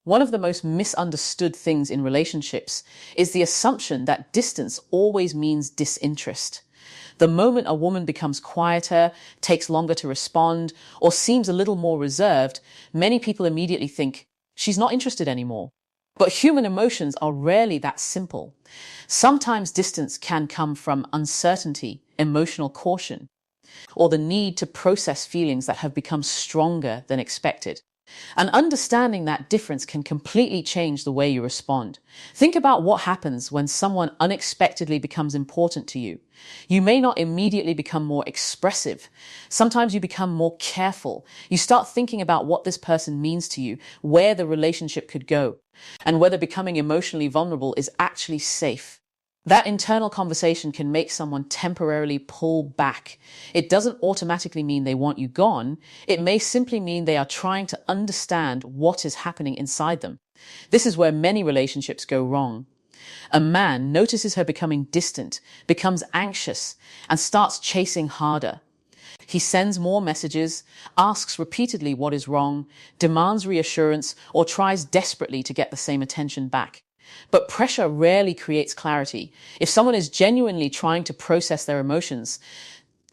One of the most misunderstood things in relationships is the assumption that distance always means disinterest. The moment a woman becomes quieter, takes longer to respond, or seems a little more reserved, many people immediately think she's not interested anymore. But human emotions are rarely that simple. Sometimes distance can come from uncertainty, emotional caution, or the need to process feelings that have become stronger than expected. And understanding that difference can completely change the way you respond. Think about what happens when someone unexpectedly becomes important to you. You may not immediately become more expressive. Sometimes you become more careful. You start thinking about what this person means to you, where the relationship could go, and whether becoming emotionally vulnerable is actually safe. That internal conversation can make someone temporarily pull back. It doesn't automatically mean they want you gone. It may simply mean they are trying to understand what is happening inside them. This is where many relationships go wrong. A man notices her becoming distant, becomes anxious, and starts chasing harder. He sends more messages, asks repeatedly what is wrong, demands reassurance, or tries desperately to get the same attention back. But pressure rarely creates clarity. If someone is genuinely trying to process their emotions,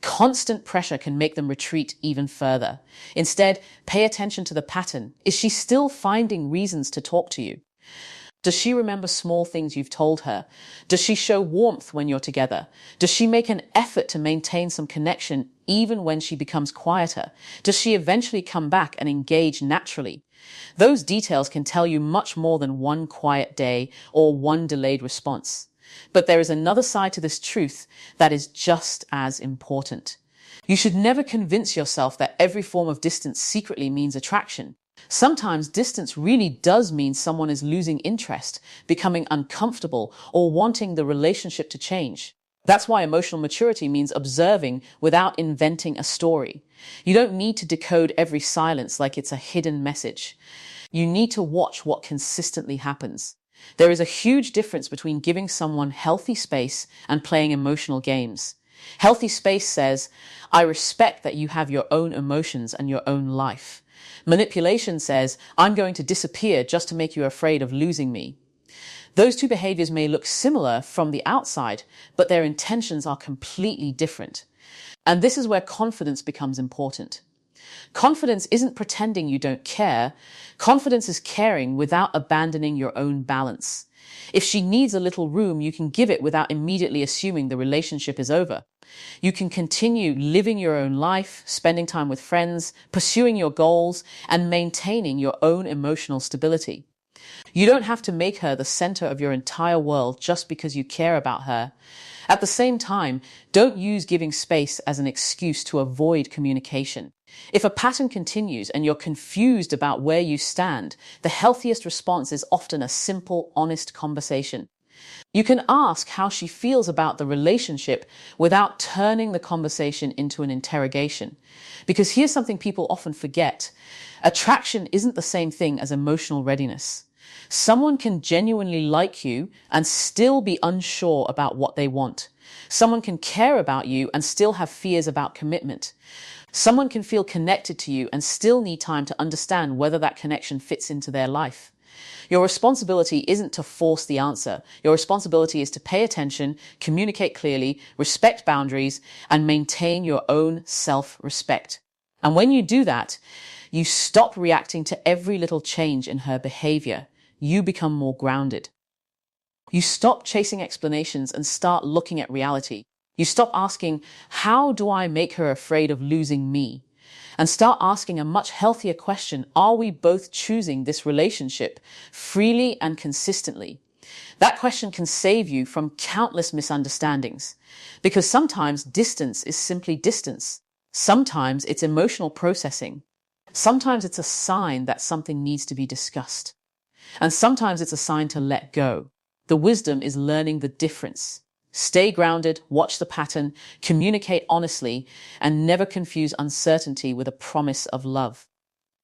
constant pressure can make them retreat even further. Instead, pay attention to the pattern. Is she still finding reasons to talk to you? Does she remember small things you've told her? Does she show warmth when you're together? Does she make an effort to maintain some connection even when she becomes quieter? Does she eventually come back and engage naturally? Those details can tell you much more than one quiet day or one delayed response. But there is another side to this truth that is just as important. You should never convince yourself that every form of distance secretly means attraction. Sometimes distance really does mean someone is losing interest, becoming uncomfortable, or wanting the relationship to change. That's why emotional maturity means observing without inventing a story. You don't need to decode every silence like it's a hidden message. You need to watch what consistently happens. There is a huge difference between giving someone healthy space and playing emotional games. Healthy space says, I respect that you have your own emotions and your own life. Manipulation says, I'm going to disappear just to make you afraid of losing me. Those two behaviors may look similar from the outside, but their intentions are completely different. And this is where confidence becomes important. Confidence isn't pretending you don't care. Confidence is caring without abandoning your own balance. If she needs a little room, you can give it without immediately assuming the relationship is over. You can continue living your own life, spending time with friends, pursuing your goals, and maintaining your own emotional stability. You don't have to make her the center of your entire world just because you care about her. At the same time, don't use giving space as an excuse to avoid communication. If a pattern continues and you're confused about where you stand, the healthiest response is often a simple, honest conversation. You can ask how she feels about the relationship without turning the conversation into an interrogation. Because here's something people often forget. Attraction isn't the same thing as emotional readiness. Someone can genuinely like you and still be unsure about what they want. Someone can care about you and still have fears about commitment. Someone can feel connected to you and still need time to understand whether that connection fits into their life. Your responsibility isn't to force the answer. Your responsibility is to pay attention, communicate clearly, respect boundaries, and maintain your own self-respect. And when you do that, you stop reacting to every little change in her behavior. You become more grounded. You stop chasing explanations and start looking at reality. You stop asking, how do I make her afraid of losing me? And start asking a much healthier question, are we both choosing this relationship freely and consistently? That question can save you from countless misunderstandings. Because sometimes distance is simply distance. Sometimes it's emotional processing. Sometimes it's a sign that something needs to be discussed. And sometimes it's a sign to let go. The wisdom is learning the difference. Stay grounded, watch the pattern, communicate honestly, and never confuse uncertainty with a promise of love.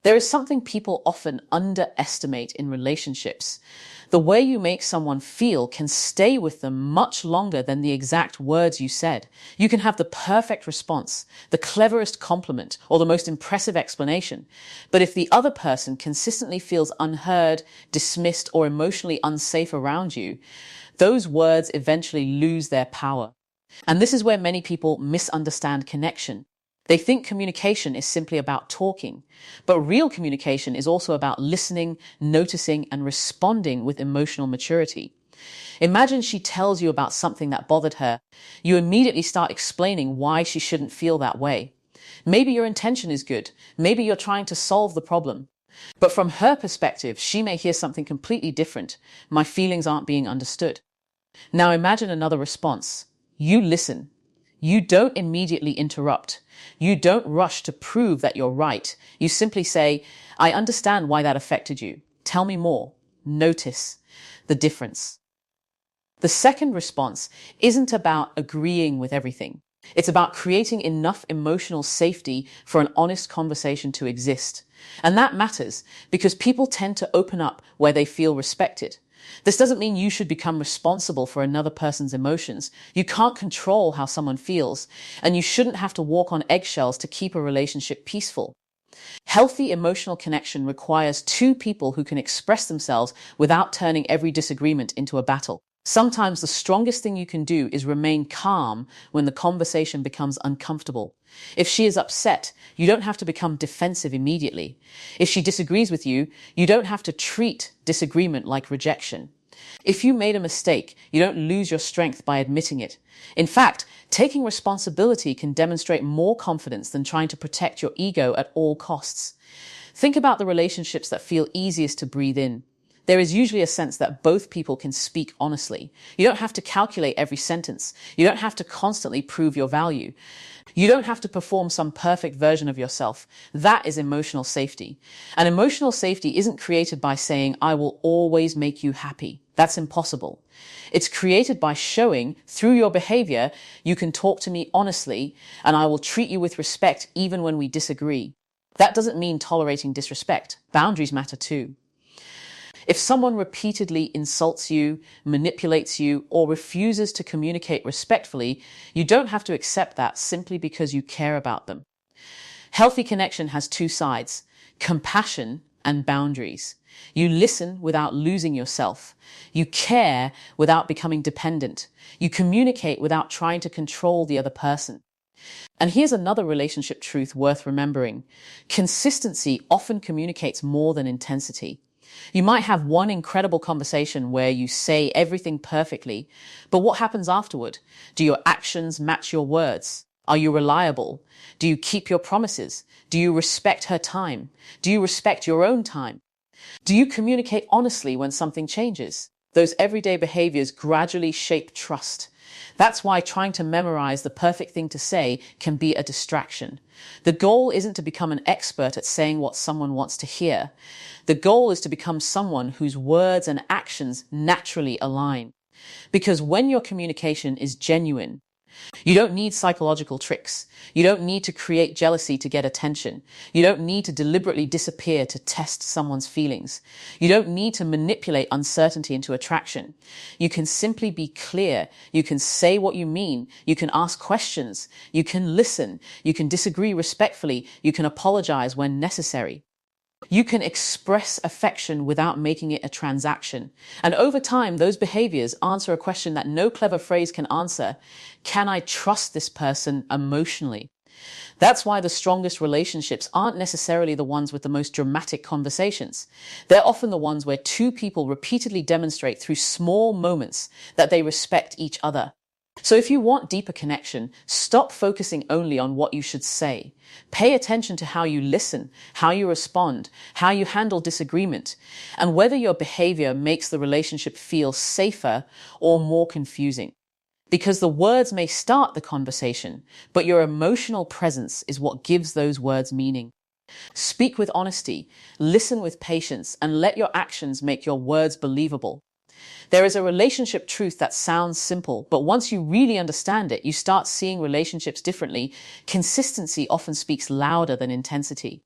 There is something people often underestimate in relationships. The way you make someone feel can stay with them much longer than the exact words you said. You can have the perfect response, the cleverest compliment, or the most impressive explanation. But if the other person consistently feels unheard, dismissed, or emotionally unsafe around you, those words eventually lose their power. And this is where many people misunderstand connection. They think communication is simply about talking, but real communication is also about listening, noticing, and responding with emotional maturity. Imagine she tells you about something that bothered her. You immediately start explaining why she shouldn't feel that way. Maybe your intention is good. Maybe you're trying to solve the problem. But from her perspective, she may hear something completely different. My feelings aren't being understood. Now imagine another response. You listen. You don't immediately interrupt. You don't rush to prove that you're right. You simply say, I understand why that affected you. Tell me more. Notice the difference. The second response isn't about agreeing with everything. It's about creating enough emotional safety for an honest conversation to exist. And that matters because people tend to open up where they feel respected. This doesn't mean you should become responsible for another person's emotions. You can't control how someone feels, and you shouldn't have to walk on eggshells to keep a relationship peaceful. Healthy emotional connection requires two people who can express themselves without turning every disagreement into a battle. Sometimes the strongest thing you can do is remain calm when the conversation becomes uncomfortable. If she is upset, you don't have to become defensive immediately. If she disagrees with you, you don't have to treat disagreement like rejection. If you made a mistake, you don't lose your strength by admitting it. In fact, taking responsibility can demonstrate more confidence than trying to protect your ego at all costs. Think about the relationships that feel easiest to breathe in. There is usually a sense that both people can speak honestly. You don't have to calculate every sentence. You don't have to constantly prove your value. You don't have to perform some perfect version of yourself. That is emotional safety. And emotional safety isn't created by saying, I will always make you happy. That's impossible. It's created by showing, through your behavior, you can talk to me honestly, and I will treat you with respect even when we disagree. That doesn't mean tolerating disrespect. Boundaries matter too. If someone repeatedly insults you, manipulates you, or refuses to communicate respectfully, you don't have to accept that simply because you care about them. Healthy connection has two sides, compassion and boundaries. You listen without losing yourself. You care without becoming dependent. You communicate without trying to control the other person. And here's another relationship truth worth remembering. Consistency often communicates more than intensity. You might have one incredible conversation where you say everything perfectly, but what happens afterward? Do your actions match your words? Are you reliable? Do you keep your promises? Do you respect her time? Do you respect your own time? Do you communicate honestly when something changes? Those everyday behaviors gradually shape trust. That's why trying to memorize the perfect thing to say can be a distraction. The goal isn't to become an expert at saying what someone wants to hear. The goal is to become someone whose words and actions naturally align. Because when your communication is genuine, you don't need psychological tricks. You don't need to create jealousy to get attention. You don't need to deliberately disappear to test someone's feelings. You don't need to manipulate uncertainty into attraction. You can simply be clear. You can say what you mean. You can ask questions. You can listen. You can disagree respectfully. You can apologize when necessary. You can express affection without making it a transaction. And over time, those behaviors answer a question that no clever phrase can answer. Can I trust this person emotionally? That's why the strongest relationships aren't necessarily the ones with the most dramatic conversations. They're often the ones where two people repeatedly demonstrate through small moments that they respect each other. So if you want deeper connection, stop focusing only on what you should say. Pay attention to how you listen, how you respond, how you handle disagreement, and whether your behavior makes the relationship feel safer or more confusing. Because the words may start the conversation, but your emotional presence is what gives those words meaning. Speak with honesty, listen with patience, and let your actions make your words believable. There is a relationship truth that sounds simple, but once you really understand it, you start seeing relationships differently. Consistency often speaks louder than intensity.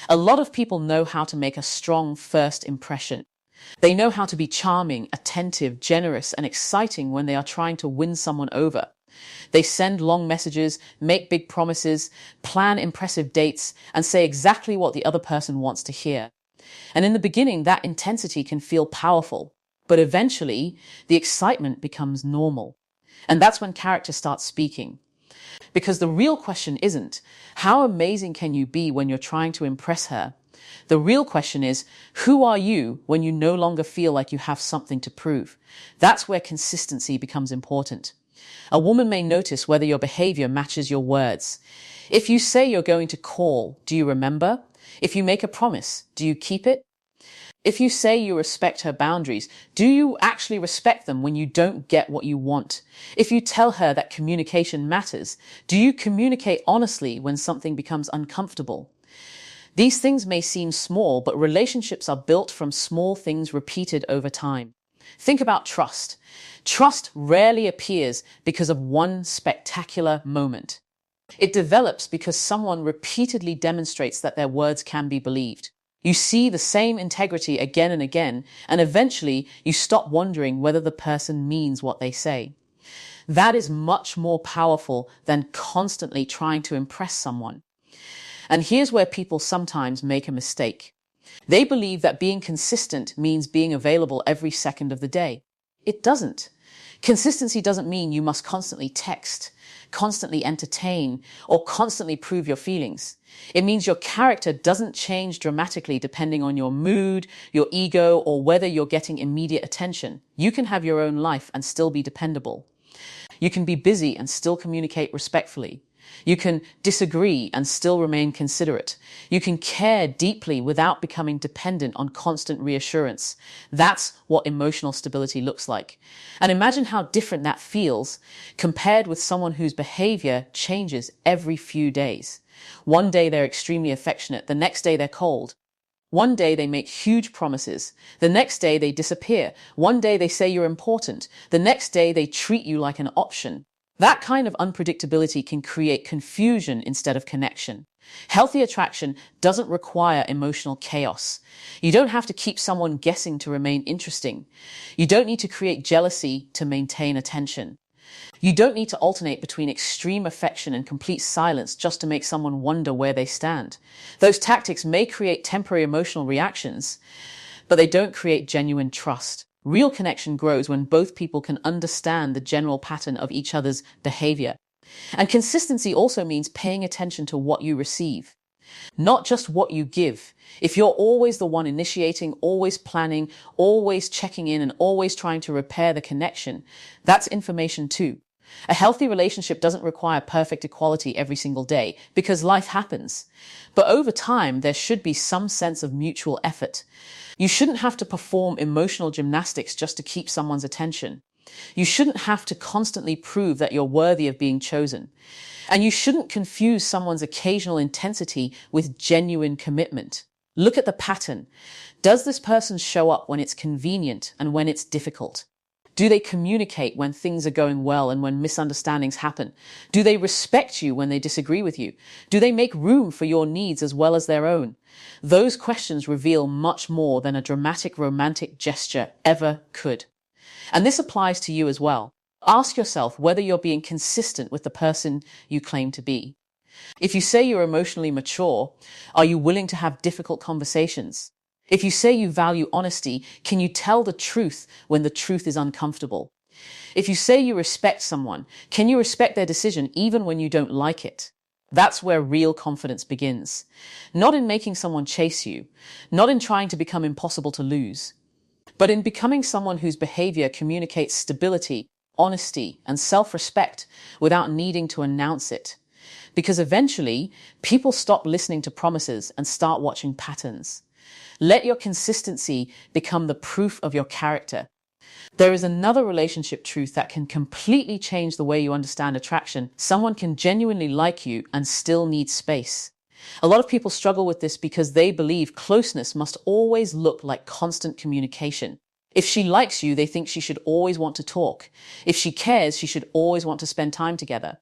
A lot of people know how to make a strong first impression. They know how to be charming, attentive, generous, and exciting when they are trying to win someone over. They send long messages, make big promises, plan impressive dates, and say exactly what the other person wants to hear. And in the beginning, that intensity can feel powerful, but eventually the excitement becomes normal. And that's when character starts speaking. Because the real question isn't, how amazing can you be when you're trying to impress her? The real question is, who are you when you no longer feel like you have something to prove? That's where consistency becomes important. A woman may notice whether your behavior matches your words. If you say you're going to call, do you remember? If you make a promise, do you keep it? If you say you respect her boundaries, do you actually respect them when you don't get what you want? If you tell her that communication matters, do you communicate honestly when something becomes uncomfortable? These things may seem small, but relationships are built from small things repeated over time. Think about trust. Trust rarely appears because of one spectacular moment. It develops because someone repeatedly demonstrates that their words can be believed. You see the same integrity again and again, and eventually you stop wondering whether the person means what they say. That is much more powerful than constantly trying to impress someone. And here's where people sometimes make a mistake. They believe that being consistent means being available every second of the day. It doesn't. Consistency doesn't mean you must constantly text, constantly entertain, or constantly prove your feelings. It means your character doesn't change dramatically depending on your mood, your ego, or whether you're getting immediate attention. You can have your own life and still be dependable. You can be busy and still communicate respectfully. You can disagree and still remain considerate. You can care deeply without becoming dependent on constant reassurance. That's what emotional stability looks like. And imagine how different that feels compared with someone whose behavior changes every few days. One day they're extremely affectionate, the next day they're cold. One day they make huge promises. The next day they disappear. One day they say you're important. The next day they treat you like an option. That kind of unpredictability can create confusion instead of connection. Healthy attraction doesn't require emotional chaos. You don't have to keep someone guessing to remain interesting. You don't need to create jealousy to maintain attention. You don't need to alternate between extreme affection and complete silence just to make someone wonder where they stand. Those tactics may create temporary emotional reactions, but they don't create genuine trust. Real connection grows when both people can understand the general pattern of each other's behavior. And consistency also means paying attention to what you receive, not just what you give. If you're always the one initiating, always planning, always checking in, and always trying to repair the connection, that's information too. A healthy relationship doesn't require perfect equality every single day because life happens. But over time, there should be some sense of mutual effort. You shouldn't have to perform emotional gymnastics just to keep someone's attention. You shouldn't have to constantly prove that you're worthy of being chosen. And you shouldn't confuse someone's occasional intensity with genuine commitment. Look at the pattern. Does this person show up when it's convenient and when it's difficult? Do they communicate when things are going well and when misunderstandings happen? Do they respect you when they disagree with you? Do they make room for your needs as well as their own? Those questions reveal much more than a dramatic romantic gesture ever could. And this applies to you as well. Ask yourself whether you're being consistent with the person you claim to be. If you say you're emotionally mature, are you willing to have difficult conversations? If you say you value honesty, can you tell the truth when the truth is uncomfortable? If you say you respect someone, can you respect their decision even when you don't like it? That's where real confidence begins. Not in making someone chase you, not in trying to become impossible to lose, but in becoming someone whose behavior communicates stability, honesty, and self-respect without needing to announce it. Because eventually, people stop listening to promises and start watching patterns. Let your consistency become the proof of your character. There is another relationship truth that can completely change the way you understand attraction. Someone can genuinely like you and still need space. A lot of people struggle with this because they believe closeness must always look like constant communication. If she likes you, they think she should always want to talk. If she cares, she should always want to spend time together.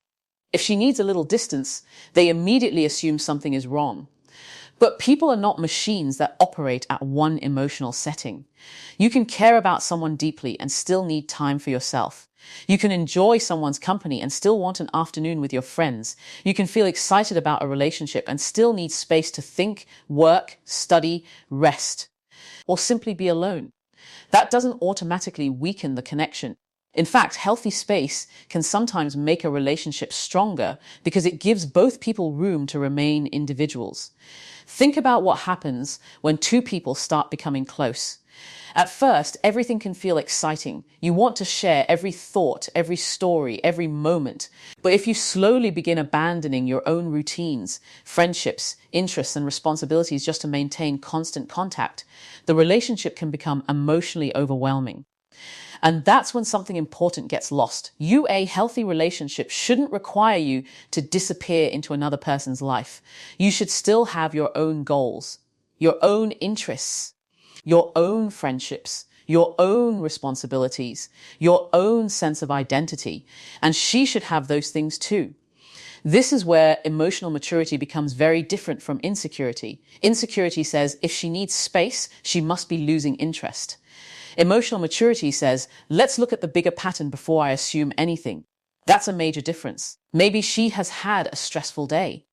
If she needs a little distance, they immediately assume something is wrong. But people are not machines that operate at one emotional setting. You can care about someone deeply and still need time for yourself. You can enjoy someone's company and still want an afternoon with your friends. You can feel excited about a relationship and still need space to think, work, study, rest, or simply be alone. That doesn't automatically weaken the connection. In fact, healthy space can sometimes make a relationship stronger because it gives both people room to remain individuals. Think about what happens when two people start becoming close. At first, everything can feel exciting. You want to share every thought, every story, every moment. But if you slowly begin abandoning your own routines, friendships, interests, and responsibilities just to maintain constant contact, the relationship can become emotionally overwhelming. And that's when something important gets lost. A healthy relationship shouldn't require you to disappear into another person's life. You should still have your own goals, your own interests, your own friendships, your own responsibilities, your own sense of identity. And she should have those things too. This is where emotional maturity becomes very different from insecurity. Insecurity says if she needs space, she must be losing interest. Emotional maturity says, let's look at the bigger pattern before I assume anything. That's a major difference. Maybe she has had a stressful day.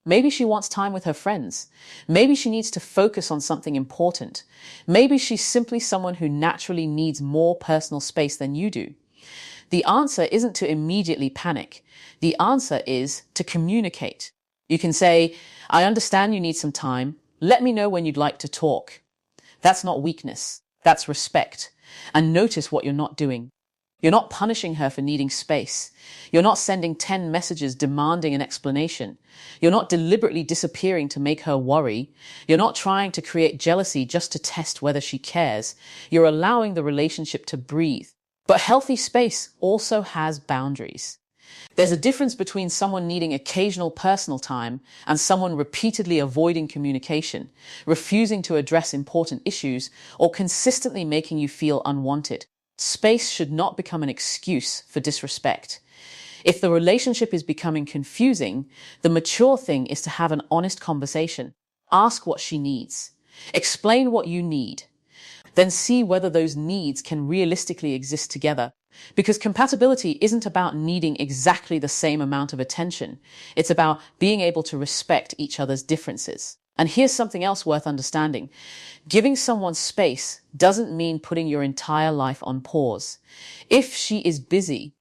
Maybe she wants time with her friends. Maybe she needs to focus on something important. Maybe she's simply someone who naturally needs more personal space than you do. The answer isn't to immediately panic. The answer is to communicate. You can say, I understand you need some time. Let me know when you'd like to talk. That's not weakness. That's respect. And notice what you're not doing. You're not punishing her for needing space. You're not sending 10 messages demanding an explanation. You're not deliberately disappearing to make her worry. You're not trying to create jealousy just to test whether she cares. You're allowing the relationship to breathe. But healthy space also has boundaries. There's a difference between someone needing occasional personal time and someone repeatedly avoiding communication, refusing to address important issues, or consistently making you feel unwanted. Space should not become an excuse for disrespect. If the relationship is becoming confusing, the mature thing is to have an honest conversation. Ask what she needs. Explain what you need. Then see whether those needs can realistically exist together. Because compatibility isn't about needing exactly the same amount of attention. It's about being able to respect each other's differences. And here's something else worth understanding. Giving someone space doesn't mean putting your entire life on pause. If she is busy,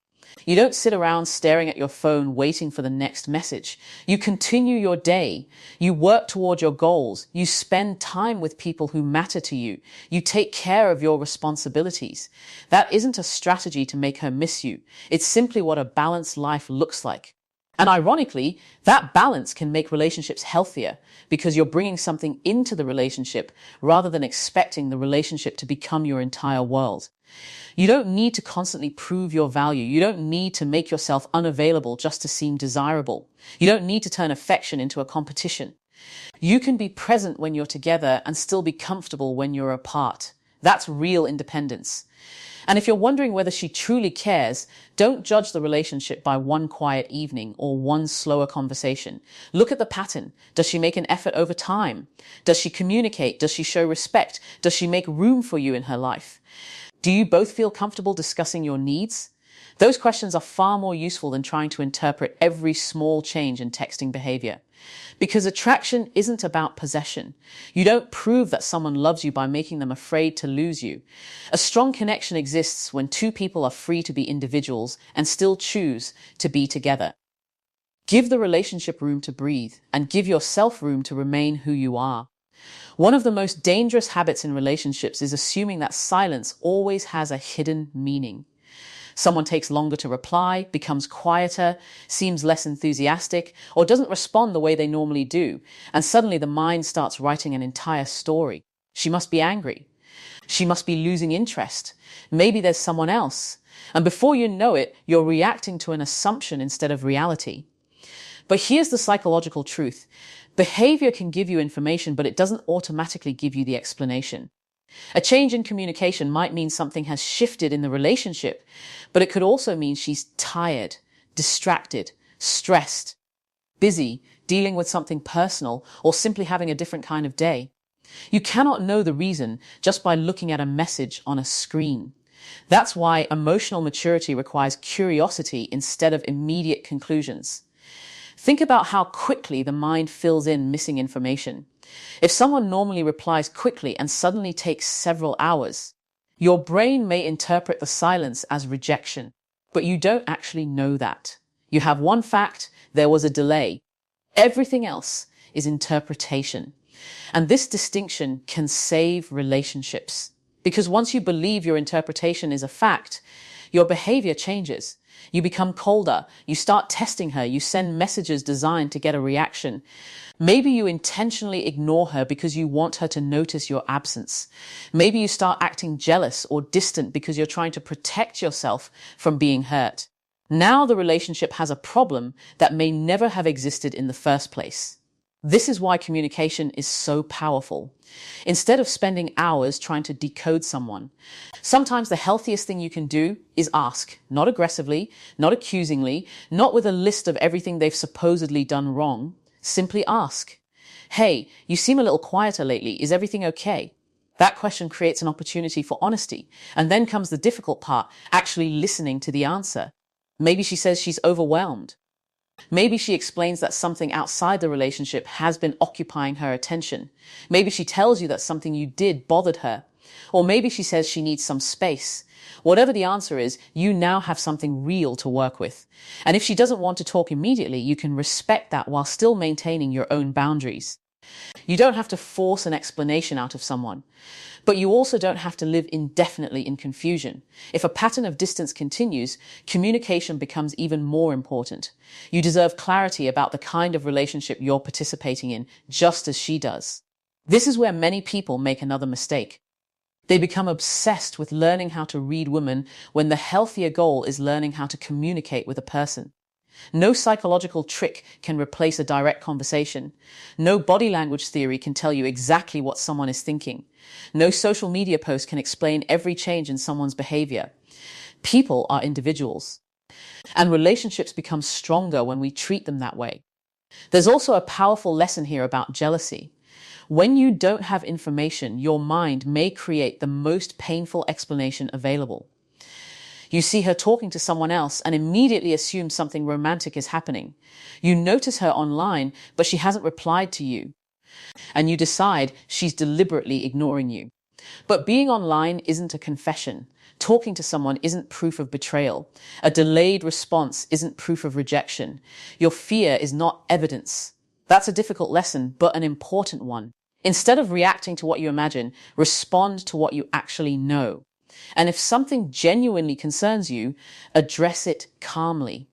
you don't sit around staring at your phone waiting for the next message. You continue your day. You work toward your goals. You spend time with people who matter to you. You take care of your responsibilities. That isn't a strategy to make her miss you. It's simply what a balanced life looks like. And ironically, that balance can make relationships healthier because you're bringing something into the relationship rather than expecting the relationship to become your entire world. You don't need to constantly prove your value. You don't need to make yourself unavailable just to seem desirable. You don't need to turn affection into a competition. You can be present when you're together and still be comfortable when you're apart. That's real independence. And if you're wondering whether she truly cares, don't judge the relationship by one quiet evening or one slower conversation. Look at the pattern. Does she make an effort over time? Does she communicate? Does she show respect? Does she make room for you in her life? Do you both feel comfortable discussing your needs? Those questions are far more useful than trying to interpret every small change in texting behavior. Because attraction isn't about possession. You don't prove that someone loves you by making them afraid to lose you. A strong connection exists when two people are free to be individuals and still choose to be together. Give the relationship room to breathe and give yourself room to remain who you are. One of the most dangerous habits in relationships is assuming that silence always has a hidden meaning. Someone takes longer to reply, becomes quieter, seems less enthusiastic, or doesn't respond the way they normally do, and suddenly the mind starts writing an entire story. She must be angry. She must be losing interest. Maybe there's someone else. And before you know it, you're reacting to an assumption instead of reality. But here's the psychological truth. Behavior can give you information, but it doesn't automatically give you the explanation. A change in communication might mean something has shifted in the relationship, but it could also mean she's tired, distracted, stressed, busy, dealing with something personal, or simply having a different kind of day. You cannot know the reason just by looking at a message on a screen. That's why emotional maturity requires curiosity instead of immediate conclusions. Think about how quickly the mind fills in missing information. If someone normally replies quickly and suddenly takes several hours, your brain may interpret the silence as rejection, but you don't actually know that. You have one fact: there was a delay. Everything else is interpretation. And this distinction can save relationships. Because once you believe your interpretation is a fact, your behavior changes. You become colder, you start testing her, you send messages designed to get a reaction. Maybe you intentionally ignore her because you want her to notice your absence. Maybe you start acting jealous or distant because you're trying to protect yourself from being hurt. Now the relationship has a problem that may never have existed in the first place. This is why communication is so powerful. Instead of spending hours trying to decode someone, sometimes the healthiest thing you can do is ask, not aggressively, not accusingly, not with a list of everything they've supposedly done wrong. Simply ask, "Hey, you seem a little quieter lately. Is everything okay?" That question creates an opportunity for honesty. And then comes the difficult part, actually listening to the answer. Maybe she says she's overwhelmed. Maybe she explains that something outside the relationship has been occupying her attention. Maybe she tells you that something you did bothered her. Or maybe she says she needs some space. Whatever the answer is, you now have something real to work with. And if she doesn't want to talk immediately, you can respect that while still maintaining your own boundaries. You don't have to force an explanation out of someone, but you also don't have to live indefinitely in confusion. If a pattern of distance continues, communication becomes even more important. You deserve clarity about the kind of relationship you're participating in, just as she does. This is where many people make another mistake. They become obsessed with learning how to read women when the healthier goal is learning how to communicate with a person. No psychological trick can replace a direct conversation. No body language theory can tell you exactly what someone is thinking. No social media post can explain every change in someone's behavior. People are individuals, and relationships become stronger when we treat them that way. There's also a powerful lesson here about jealousy. When you don't have information, your mind may create the most painful explanation available. You see her talking to someone else and immediately assume something romantic is happening. You notice her online, but she hasn't replied to you. And you decide she's deliberately ignoring you. But being online isn't a confession. Talking to someone isn't proof of betrayal. A delayed response isn't proof of rejection. Your fear is not evidence. That's a difficult lesson, but an important one. Instead of reacting to what you imagine, respond to what you actually know. And if something genuinely concerns you, address it calmly.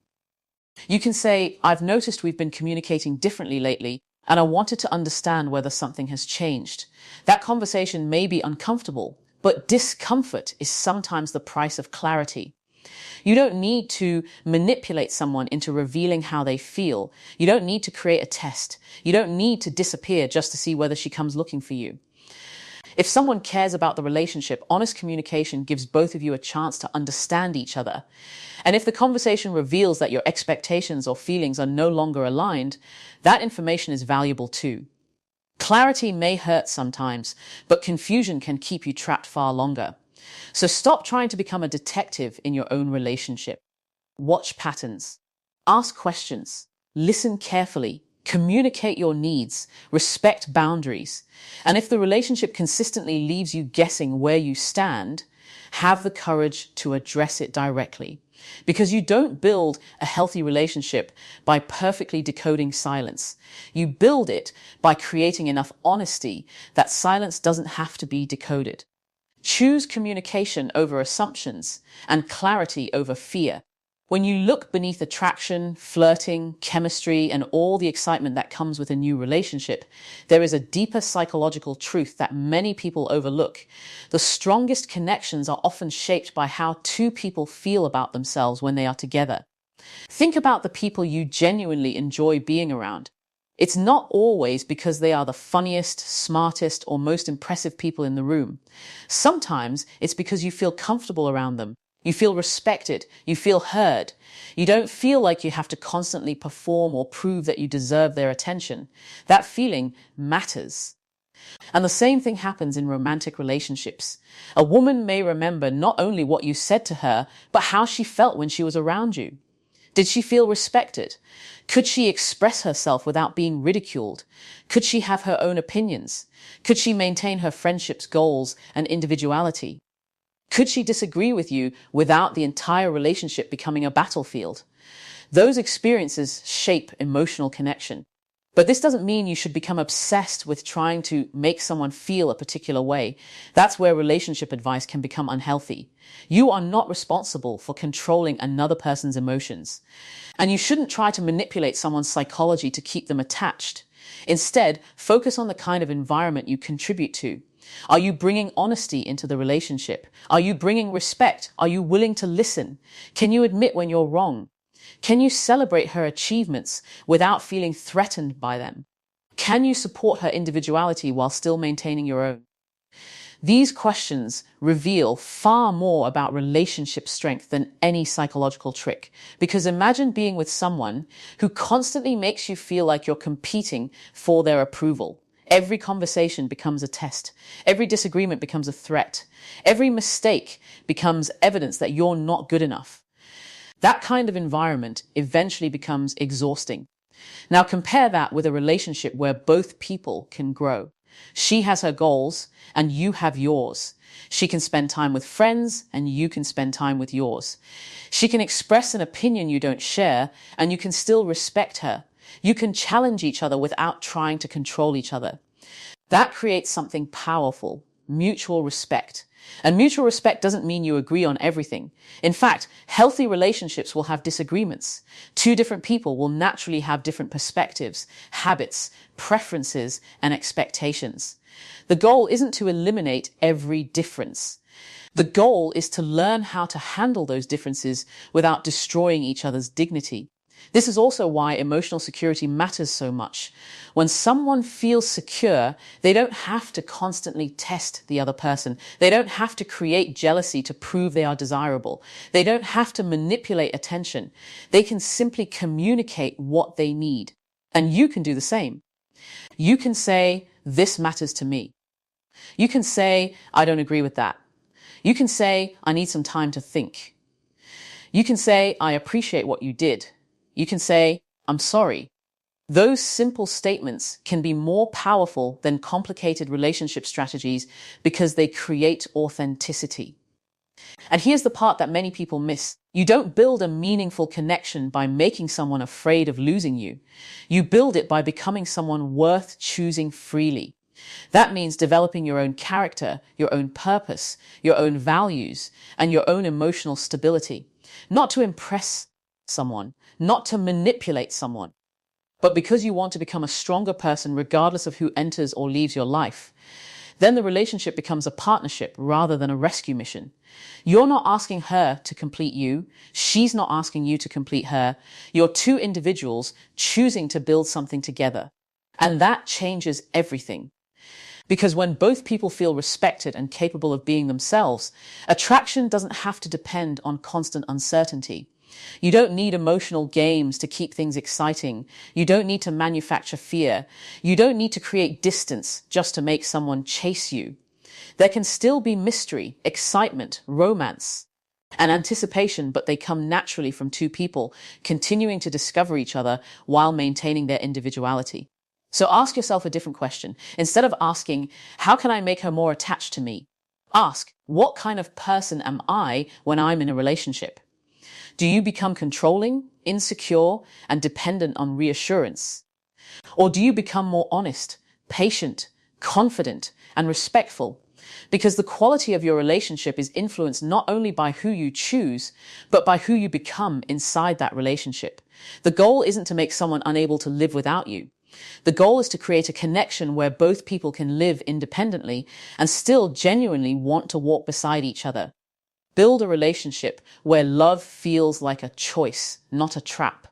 You can say, "I've noticed we've been communicating differently lately, and I wanted to understand whether something has changed." That conversation may be uncomfortable, but discomfort is sometimes the price of clarity. You don't need to manipulate someone into revealing how they feel. You don't need to create a test. You don't need to disappear just to see whether she comes looking for you. If someone cares about the relationship, honest communication gives both of you a chance to understand each other. And if the conversation reveals that your expectations or feelings are no longer aligned, that information is valuable too. Clarity may hurt sometimes, but confusion can keep you trapped far longer. So stop trying to become a detective in your own relationship. Watch patterns. Ask questions. Listen carefully. Communicate your needs. Respect boundaries. And if the relationship consistently leaves you guessing where you stand, have the courage to address it directly. Because you don't build a healthy relationship by perfectly decoding silence. You build it by creating enough honesty that silence doesn't have to be decoded. Choose communication over assumptions and clarity over fear. When you look beneath attraction, flirting, chemistry, and all the excitement that comes with a new relationship, there is a deeper psychological truth that many people overlook. The strongest connections are often shaped by how two people feel about themselves when they are together. Think about the people you genuinely enjoy being around. It's not always because they are the funniest, smartest, or most impressive people in the room. Sometimes it's because you feel comfortable around them. You feel respected. You feel heard. You don't feel like you have to constantly perform or prove that you deserve their attention. That feeling matters. And the same thing happens in romantic relationships. A woman may remember not only what you said to her, but how she felt when she was around you. Did she feel respected? Could she express herself without being ridiculed? Could she have her own opinions? Could she maintain her friendship's goals and individuality? Could she disagree with you without the entire relationship becoming a battlefield? Those experiences shape emotional connection. But this doesn't mean you should become obsessed with trying to make someone feel a particular way. That's where relationship advice can become unhealthy. You are not responsible for controlling another person's emotions. And you shouldn't try to manipulate someone's psychology to keep them attached. Instead, focus on the kind of environment you contribute to. Are you bringing honesty into the relationship? Are you bringing respect? Are you willing to listen? Can you admit when you're wrong? Can you celebrate her achievements without feeling threatened by them? Can you support her individuality while still maintaining your own? These questions reveal far more about relationship strength than any psychological trick. Because imagine being with someone who constantly makes you feel like you're competing for their approval. Every conversation becomes a test. Every disagreement becomes a threat. Every mistake becomes evidence that you're not good enough. That kind of environment eventually becomes exhausting. Now compare that with a relationship where both people can grow. She has her goals and you have yours. She can spend time with friends and you can spend time with yours. She can express an opinion you don't share and you can still respect her. You can challenge each other without trying to control each other. That creates something powerful, mutual respect. And mutual respect doesn't mean you agree on everything. In fact, healthy relationships will have disagreements. Two different people will naturally have different perspectives, habits, preferences, and expectations. The goal isn't to eliminate every difference. The goal is to learn how to handle those differences without destroying each other's dignity. This is also why emotional security matters so much. When someone feels secure, they don't have to constantly test the other person. They don't have to create jealousy to prove they are desirable. They don't have to manipulate attention. They can simply communicate what they need. And you can do the same. You can say, "This matters to me." You can say, "I don't agree with that." You can say, "I need some time to think." You can say, "I appreciate what you did." You can say, "I'm sorry." Those simple statements can be more powerful than complicated relationship strategies because they create authenticity. And here's the part that many people miss. You don't build a meaningful connection by making someone afraid of losing you. You build it by becoming someone worth choosing freely. That means developing your own character, your own purpose, your own values, and your own emotional stability. Not to impress someone, not to manipulate someone, but because you want to become a stronger person regardless of who enters or leaves your life. Then the relationship becomes a partnership rather than a rescue mission. You're not asking her to complete you. She's not asking you to complete her. You're two individuals choosing to build something together. And that changes everything. Because when both people feel respected and capable of being themselves, attraction doesn't have to depend on constant uncertainty. You don't need emotional games to keep things exciting. You don't need to manufacture fear. You don't need to create distance just to make someone chase you. There can still be mystery, excitement, romance, and anticipation, but they come naturally from two people continuing to discover each other while maintaining their individuality. So ask yourself a different question. Instead of asking, "How can I make her more attached to me?" Ask, "What kind of person am I when I'm in a relationship?" Do you become controlling, insecure, and dependent on reassurance? Or do you become more honest, patient, confident, and respectful? Because the quality of your relationship is influenced not only by who you choose, but by who you become inside that relationship. The goal isn't to make someone unable to live without you. The goal is to create a connection where both people can live independently and still genuinely want to walk beside each other. Build a relationship where love feels like a choice, not a trap.